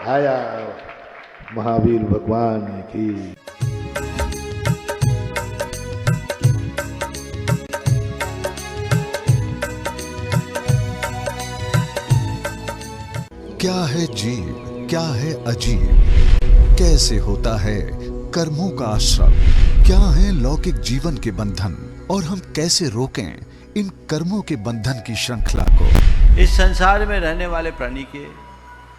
आया? महावीर भगवान की। क्या है जीव, क्या है अजीब, कैसे होता है कर्मों का आश्रम, क्या है लौकिक जीवन के बंधन और हम कैसे रोकें इन कर्मों के बंधन की श्रृंखला को। इस संसार में रहने वाले प्राणी के